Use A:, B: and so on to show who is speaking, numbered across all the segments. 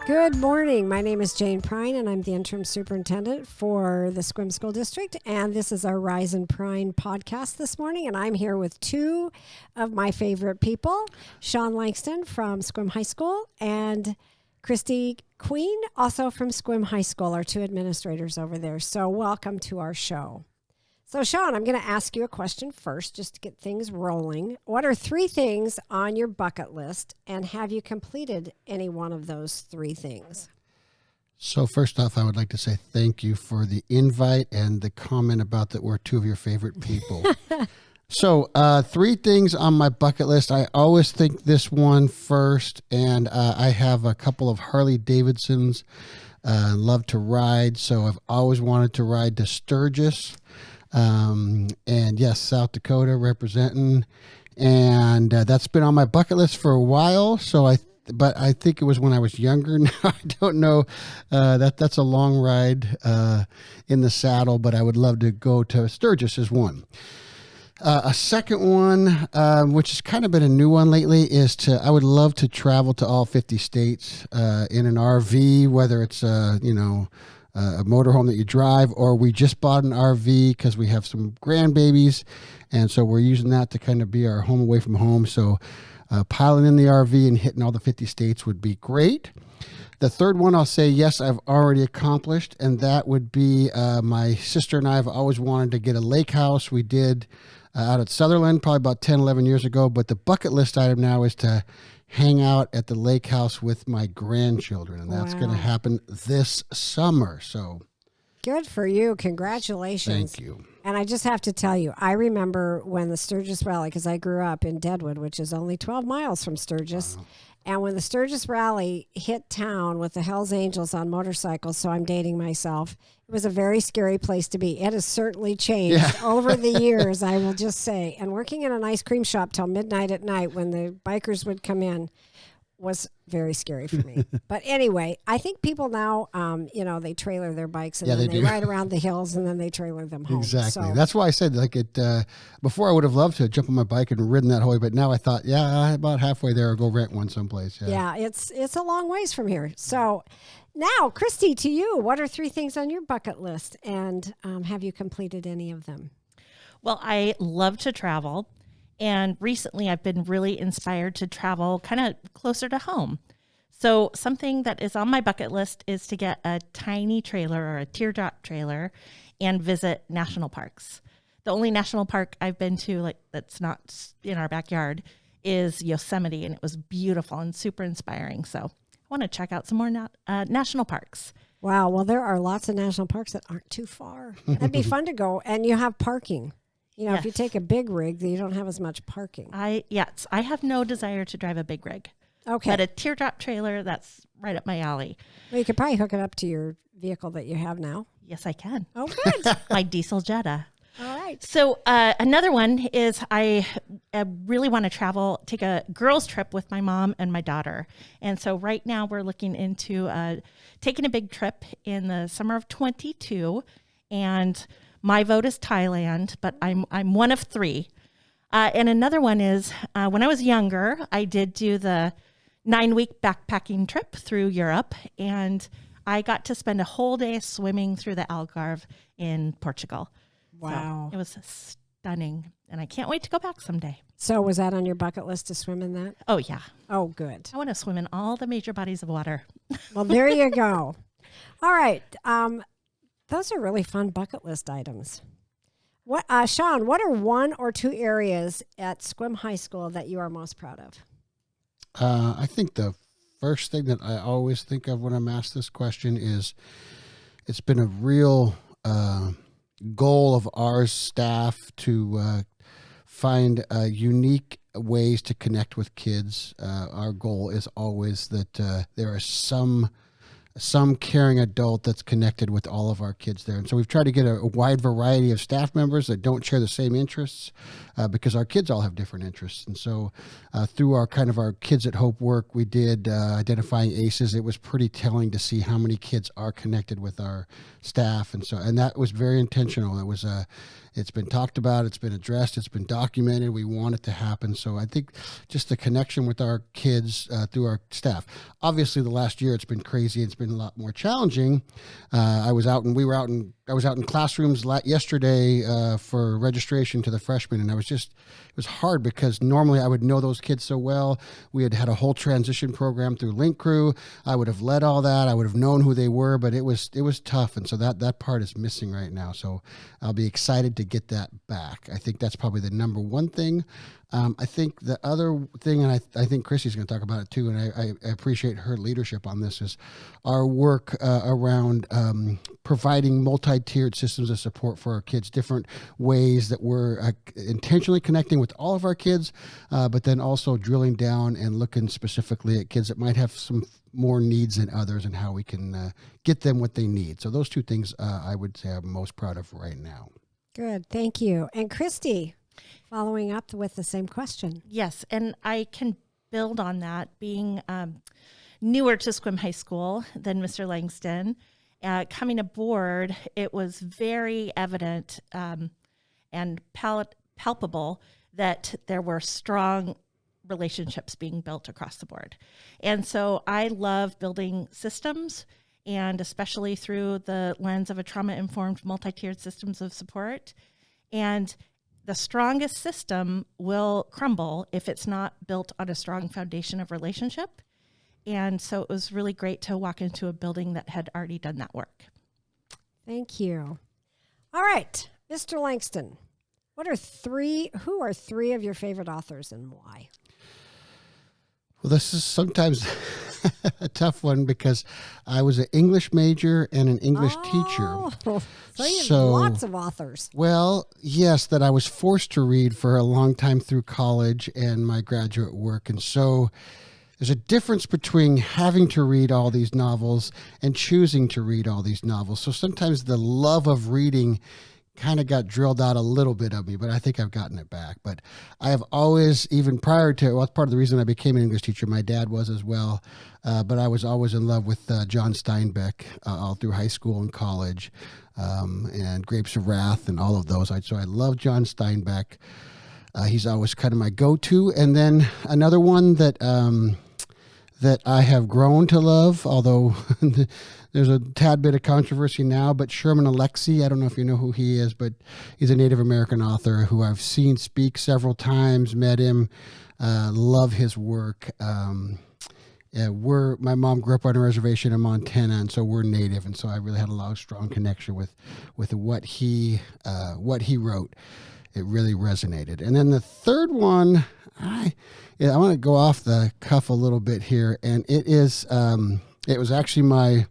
A: Good morning. My name is Jane Pryne, and I'm the interim superintendent for the Sequim School District. And this is our Rise and Pryne podcast this morning. And I'm here with two of my favorite people, Sean Langston from Squim High School and Christy Queen, also from Squim High School, our two administrators over there. So welcome to our show. So, Sean, I'm going to ask you a question first, just to get things rolling. What are three things on your bucket list, and have you completed any one of those three things?
B: So, first off, I would like to say thank you for the invite and the comment about that we're two of your favorite people. So, three things on my bucket list. I always think this one first, and I have a couple of Harley Davidsons. Love to ride, so I've always wanted to ride to Sturgis. And yes, South Dakota representing, and that's been on my bucket list for a while. But I think it was when I was younger. Now I don't know. That's a long ride in the saddle, but I would love to go to Sturgis is one. A second one, which has kind of been a new one lately, is I would love to travel to all 50 states in an RV, whether it's a motorhome that you drive, or we just bought an RV because we have some grandbabies, and so we're using that to kind of be our home away from home. So piling in the RV and hitting all the 50 states would be great. The third one I'll say, yes, I've already accomplished, and that would be my sister and I have always wanted to get a lake house. We did out at Sutherland probably about 10, 11 years ago, but the bucket list item now is to hang out at the lake house with my grandchildren, and that's going to happen this summer. So
A: good for you. Congratulations.
B: Thank you.
A: And I just have to tell you, I remember when the Sturgis Rally, because I grew up in Deadwood, which is only 12 miles from Sturgis. Wow. And when the Sturgis Rally hit town with the Hells Angels on motorcycles, so I'm dating myself, it was a very scary place to be. It has certainly changed over the years, I will just say. And working in an ice cream shop till midnight at night when the bikers would come in was very scary for me. But anyway, I think people now, they trailer their bikes and then they ride around the hills and then they trailer them home.
B: Exactly.
A: So,
B: that's why I said before I would have loved to jump on my bike and ridden that whole way, but now I thought, about halfway there, I'll go rent one someplace.
A: Yeah, it's a long ways from here. So now, Christy, to you, what are three things on your bucket list, and have you completed any of them?
C: Well, I love to travel. And recently I've been really inspired to travel kind of closer to home. So something that is on my bucket list is to get a tiny trailer or a teardrop trailer and visit national parks. The only national park I've been to that's not in our backyard is Yosemite, and it was beautiful and super inspiring. So I want to check out some more national parks.
A: Wow. Well, there are lots of national parks that aren't too far. That'd be fun to go. And you have parking.
C: Yes.
A: If you take a big rig, then you don't have as much parking.
C: I have no desire to drive a big rig.
A: Okay.
C: But a teardrop trailer, that's right up my alley.
A: Well, you could probably hook it up to your vehicle that you have now.
C: Yes, I can.
A: Oh, good.
C: My diesel Jetta.
A: All right.
C: So another one is I really want to take a girls trip with my mom and my daughter. And so right now we're looking into taking a big trip in the summer of 22, and my vote is Thailand, but I'm one of three. And another one is when I was younger, I did do the 9-week backpacking trip through Europe, and I got to spend a whole day swimming through the Algarve in Portugal.
A: Wow.
C: So it was stunning, and I can't wait to go back someday.
A: So was that on your bucket list to swim in that?
C: Oh, yeah.
A: Oh, good.
C: I want to swim in all the major bodies of water.
A: Well, there you go. All right. Those are really fun bucket list items. What, Sean, what are one or two areas at Squim High School that you are most proud of?
B: I think the first thing that I always think of when I'm asked this question is it's been a real goal of our staff to find unique ways to connect with kids. Our goal is always that there are some caring adult that's connected with all of our kids there. And so we've tried to get a wide variety of staff members that don't share the same interests because our kids all have different interests. And so through our Kids at Hope work, we did identifying ACEs. It was pretty telling to see how many kids are connected with our staff. And that was very intentional. It was It's been talked about. It's been addressed. It's been documented. We want it to happen. So I think just the connection with our kids through our staff. Obviously, the last year it's been crazy. It's been a lot more challenging. I was out in classrooms yesterday for registration to the freshmen, and it was hard because normally I would know those kids so well. We had a whole transition program through Link Crew. I would have led all that. I would have known who they were, but it was tough, and so that part is missing right now. So I'll be excited to get that back. I think that's probably the number one thing. I think the other thing, and I think Christy's going to talk about it too, and I appreciate her leadership on this, is our work around providing multi-tiered systems of support for our kids, different ways that we're intentionally connecting with all of our kids, but then also drilling down and looking specifically at kids that might have some more needs than others and how we can get them what they need. So those two things I would say I'm most proud of right now.
A: Good. Thank you. And Christy, following up with the same question.
C: Yes, and I can build on that. Being newer to Squim High School than Mr. Langston, coming aboard, it was very evident and palpable that there were strong relationships being built across the board. And so I love building systems, and especially through the lens of a trauma-informed multi-tiered systems of support. And the strongest system will crumble if it's not built on a strong foundation of relationship. And so it was really great to walk into a building that had already done that work.
A: Thank you. All right, Mr. Langston, who are three of your favorite authors and why?
B: Well, this is sometimes a tough one because I was an English major and an English teacher.
A: So you have lots of authors.
B: Well, yes, that I was forced to read for a long time through college and my graduate work. And so there's a difference between having to read all these novels and choosing to read all these novels. So sometimes the love of reading kind of got drilled out a little bit of me, but I think I've gotten it back. But I have always, even prior to, well, part of the reason I became an English teacher, my dad was as well, but I was always in love with John Steinbeck all through high school and college, and Grapes of Wrath and all of those. So I love John Steinbeck. He's always kind of my go-to. And then another one that I have grown to love, although there's a tad bit of controversy now, but Sherman Alexie, I don't know if you know who he is, but he's a Native American author who I've seen speak several times, met him, love his work. My mom grew up on a reservation in Montana, and so we're Native, and so I really had a lot of strong connection with what he wrote. It really resonated. And then the third one, I want to go off the cuff a little bit here, and it was actually my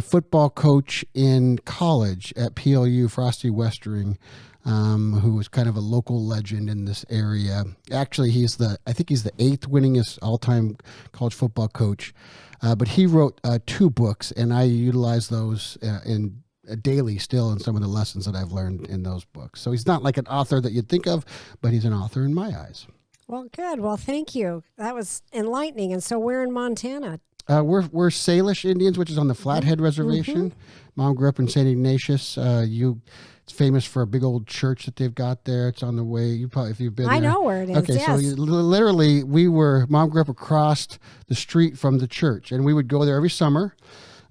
B: football coach in college at PLU, Frosty Westering, who was kind of a local legend in this area. Actually, I think he's the 8th winningest all-time college football coach, but he wrote 2 books, and I utilize those in daily still in some of the lessons that I've learned in those books. So he's not like an author that you'd think of, but he's an author in my eyes.
A: Well, good. Well, thank you. That was enlightening. And so we're in Montana.
B: We're Salish Indians, which is on the Flathead Reservation. Mom grew up in St. Ignatius. It's famous for a big old church that they've got there. It's on the way. You probably, if you've been there.
A: I know where it is.
B: Okay,
A: yes.
B: so literally, Mom grew up across the street from the church, and we would go there every summer.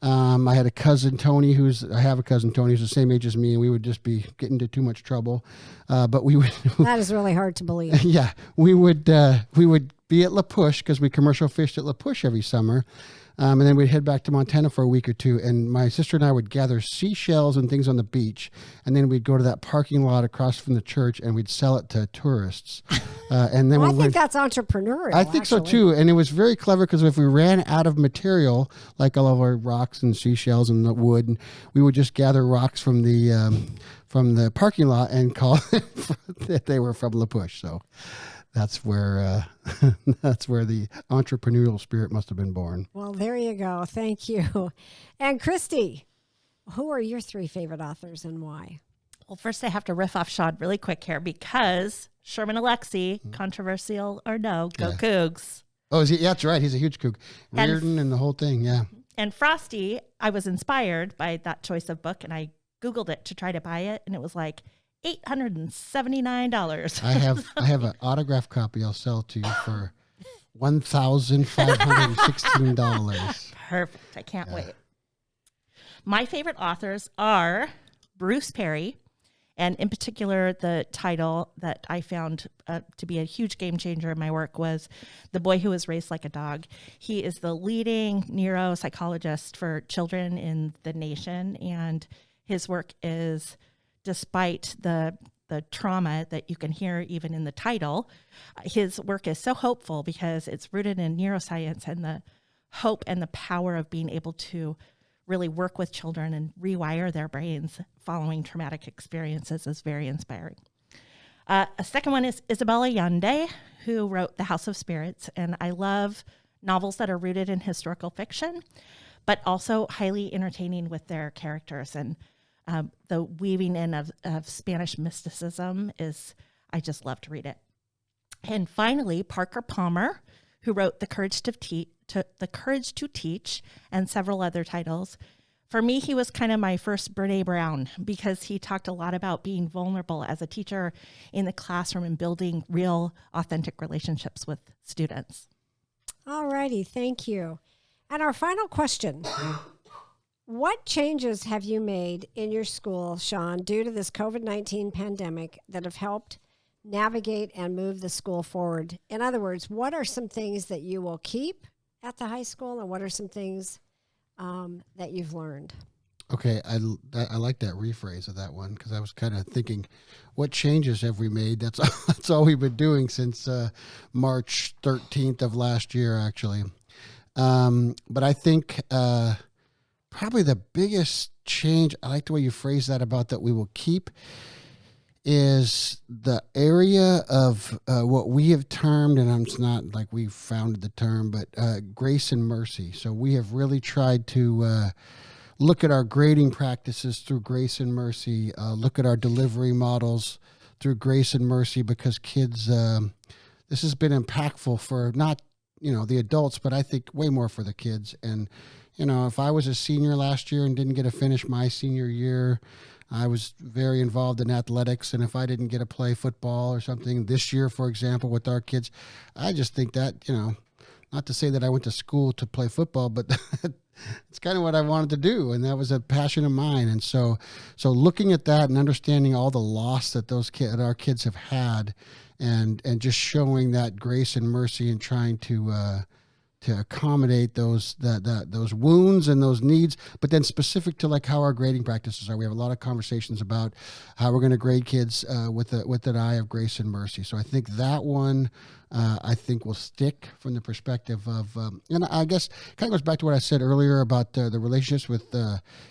B: I have a cousin Tony who's the same age as me, and we would just be getting into too much trouble. But we would.
A: That is really hard to believe.
B: Yeah, we would be at La Push because we commercial fished at La Push every summer. And then we'd head back to Montana for a week or two. And my sister and I would gather seashells and things on the beach. And then we'd go to that parking lot across from the church and we'd sell it to tourists. And then
A: I think that's entrepreneurial.
B: I think so too. And it was very clever because if we ran out of material, like all of our rocks and seashells and the wood, we would just gather rocks from the parking lot and call that they were from La Push. So that's where the entrepreneurial spirit must have been born.
A: Well, there you go. Thank you. And Christy, who are your 3 favorite authors and why?
C: Well, first I have to riff off Sean really quick here because Sherman Alexie, controversial or no, go Cougs.
B: Oh, is he? Yeah, that's right. He's a huge Coug. Reardon and the whole thing, yeah.
C: And Frosty, I was inspired by that choice of book, and I Googled it to try to buy it, and it was like $879.
B: I have an autographed copy I'll sell to you for $1,516.
C: Perfect. I can't wait. My favorite authors are Bruce Perry, and in particular, the title that I found to be a huge game changer in my work was The Boy Who Was Raised Like a Dog. He is the leading neuropsychologist for children in the nation, and his work is, despite the trauma that you can hear even in the title, his work is so hopeful because it's rooted in neuroscience, and the hope and the power of being able to really work with children and rewire their brains following traumatic experiences is very inspiring. A second one is Isabella Yonde, who wrote The House of Spirits. And I love novels that are rooted in historical fiction, but also highly entertaining with their characters. And the weaving in of Spanish mysticism I just love to read it. And finally, Parker Palmer, who wrote The Courage to Teach and several other titles. For me, he was kind of my first Brene Brown because he talked a lot about being vulnerable as a teacher in the classroom and building real, authentic relationships with students.
A: All righty, thank you. And our final question. What changes have you made in your school, Sean, due to this COVID-19 pandemic that have helped navigate and move the school forward? In other words, what are some things that you will keep at the high school, and what are some things that you've learned?
B: Okay, I like that rephrase of that one because I was kind of thinking, what changes have we made? That's all we've been doing since March 13th of last year, actually. But I think probably the biggest change, I like the way you phrase that about that we will keep, is the area of what we have termed, and it's not like we founded the term, but grace and mercy. So we have really tried to look at our grading practices through grace and mercy, look at our delivery models through grace and mercy, because kids, this has been impactful for not, the adults, but I think way more for the kids. And, if I was a senior last year and didn't get to finish my senior year, I was very involved in athletics, and if I didn't get to play football or something this year, for example, with our kids, I just think that, not to say that I went to school to play football, but it's kind of what I wanted to do, and that was a passion of mine. And so looking at that and understanding all the loss that our kids have had, and just showing that grace and mercy and trying to accommodate those wounds and those needs, but then specific to like how our grading practices are. We have a lot of conversations about how we're going to grade kids with an eye of grace and mercy. So I think that one will stick from the perspective of, and I guess kind of goes back to what I said earlier about the relationships with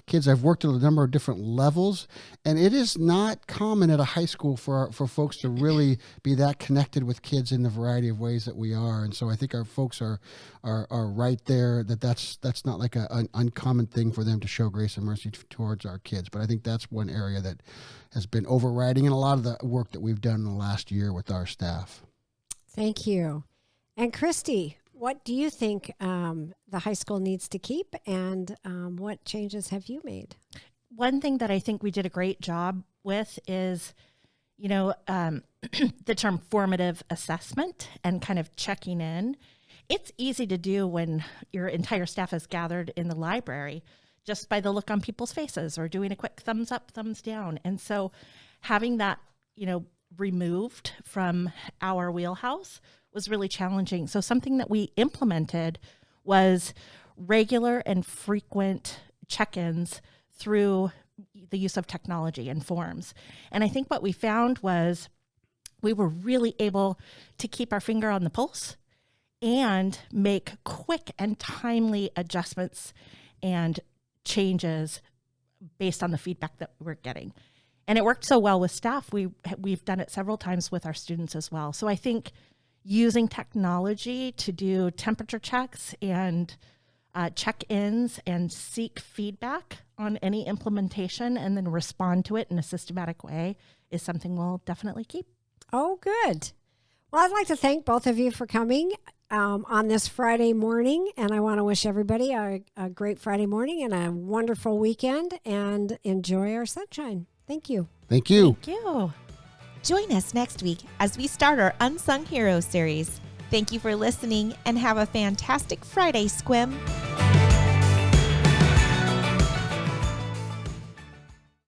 B: kids. I've worked at a number of different levels, and it is not common at a high school for folks to really be that connected with kids in the variety of ways that we are. And so I think our folks are right there, that's not like an uncommon thing for them to show grace and mercy towards our kids. But I think that's one area that has been overriding in a lot of the work that we've done in the last year with our staff.
A: Thank you. And Christy, what do you think the high school needs to keep, and what changes have you made?
C: One thing that I think we did a great job with is, the term formative assessment and kind of checking in. It's easy to do when your entire staff is gathered in the library just by the look on people's faces or doing a quick thumbs up, thumbs down. And so having that, removed from our wheelhouse was really challenging. So something that we implemented was regular and frequent check-ins through the use of technology and forms. And I think what we found was we were really able to keep our finger on the pulse and make quick and timely adjustments and changes based on the feedback that we're getting. And it worked so well with staff. We've done it several times with our students as well. So I think using technology to do temperature checks and check-ins and seek feedback on any implementation and then respond to it in a systematic way is something we'll definitely keep.
A: Oh, good. Well, I'd like to thank both of you for coming on this Friday morning, and I want to wish everybody a great Friday morning and a wonderful weekend, and enjoy our sunshine. Thank you.
B: Thank you.
C: Thank you.
D: Join us next week as we start our Unsung Heroes series. Thank you for listening and have a fantastic Friday, Squim.